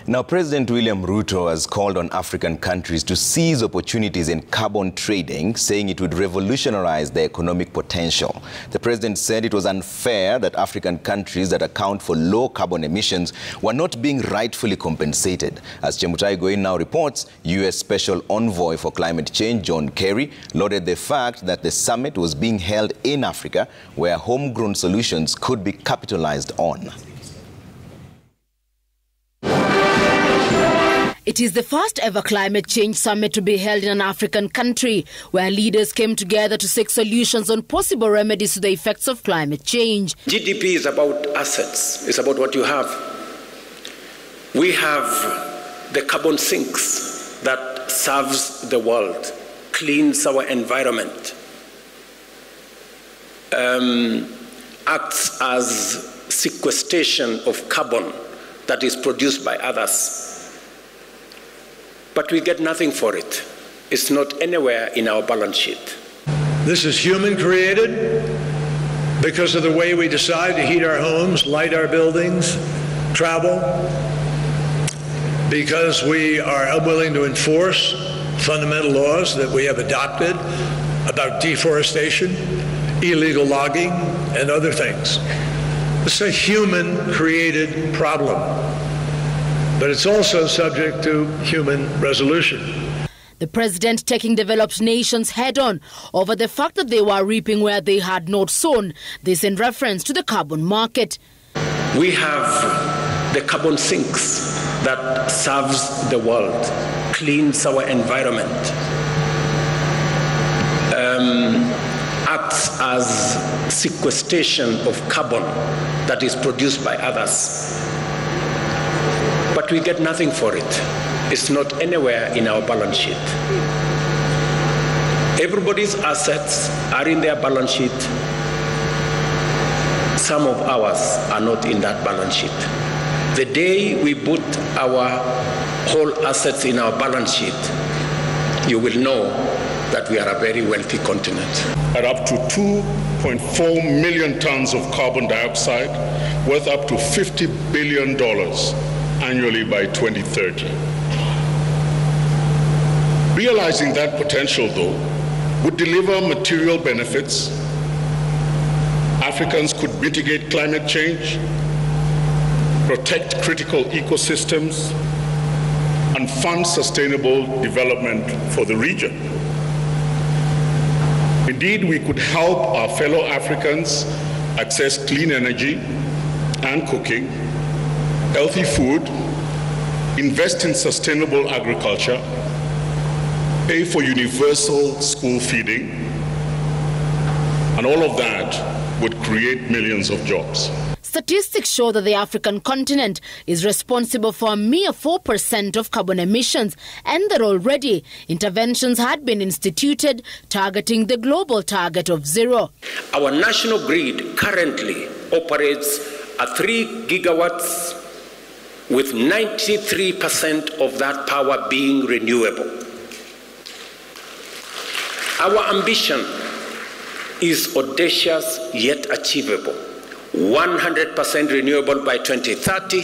Now, President William Ruto has called on African countries to seize opportunities in carbon trading, saying it would revolutionize their economic potential. The president said it was unfair that African countries that account for low carbon emissions were not being rightfully compensated. As Chemutai Goin now reports, U.S. Special Envoy for Climate Change, John Kerry, lauded the fact that the summit was being held in Africa, where homegrown solutions could be capitalized on. It is the first ever climate change summit to be held in an African country, where leaders came together to seek solutions on possible remedies to the effects of climate change. GDP is about assets. It's about what you have. We have the carbon sinks that serves the world, cleans our environment, acts as sequestration of carbon that is produced by others. But we get nothing for it. It's not anywhere in our balance sheet. This is human created because of the way we decide to heat our homes, light our buildings, travel, because we are unwilling to enforce fundamental laws that we have adopted about deforestation, illegal logging, and other things. It's a human created problem, but it's also subject to human resolution. The president taking developed nations head-on over the fact that they were reaping where they had not sown, this in reference to the carbon market. We have the carbon sinks that serves the world, cleans our environment, acts as sequestration of carbon that is produced by others. But we get nothing for it. It's not anywhere in our balance sheet. Everybody's assets are in their balance sheet. Some of ours are not in that balance sheet. The day we put our whole assets in our balance sheet, you will know that we are a very wealthy continent. At up to 2.4 million tons of carbon dioxide, worth up to $50 billion annually by 2030. Realizing that potential, though, would deliver material benefits. Africans could mitigate climate change, protect critical ecosystems, and fund sustainable development for the region. Indeed, we could help our fellow Africans access clean energy and cooking, healthy food, invest in sustainable agriculture, pay for universal school feeding, and all of that would create millions of jobs. Statistics show that the African continent is responsible for a mere 4% of carbon emissions, and that already interventions had been instituted targeting the global target of zero. Our national grid currently operates at 3 gigawatts, with 93% of that power being renewable. Our ambition is audacious yet achievable. 100% renewable by 2030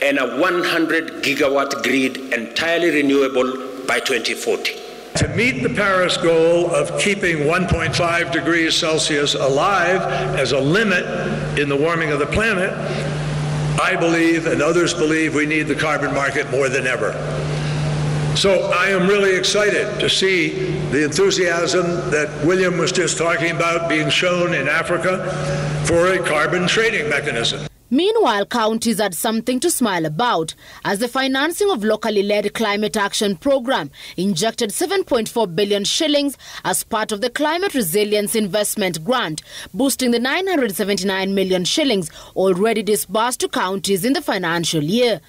and a 100 gigawatt grid entirely renewable by 2040. To meet the Paris goal of keeping 1.5 degrees Celsius alive as a limit in the warming of the planet, I believe and others believe we need the carbon market more than ever. So I am really excited to see the enthusiasm that William was just talking about being shown in Africa for a carbon trading mechanism. Meanwhile, counties had something to smile about, as the financing of locally led climate action program injected 7.4 billion shillings as part of the Climate Resilience Investment Grant, boosting the 979 million shillings already disbursed to counties in the financial year.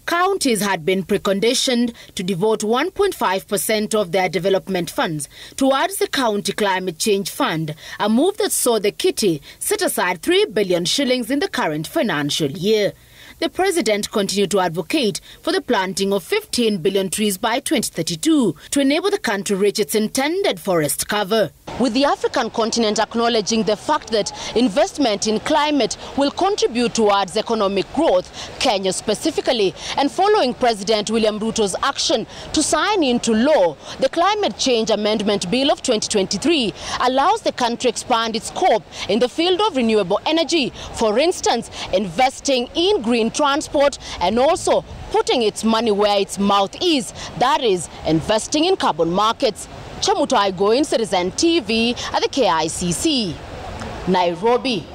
Counties had been preconditioned to devote 1.5% of their development funds towards the County Climate Change Fund, a move that saw the kitty set aside 3 billion shillings in the current financial year. the president continued to advocate for the planting of 15 billion trees by 2032 to enable the country reach its intended forest cover. With the African continent acknowledging the fact that investment in climate will contribute towards economic growth, Kenya specifically, and following President William Ruto's action to sign into law the Climate Change Amendment Bill of 2023 allows the country to expand its scope in the field of renewable energy, for instance, investing in green transport and also putting its money where its mouth is, that is, investing in carbon markets. Chemutai Goin, Citizen TV at the KICC, Nairobi.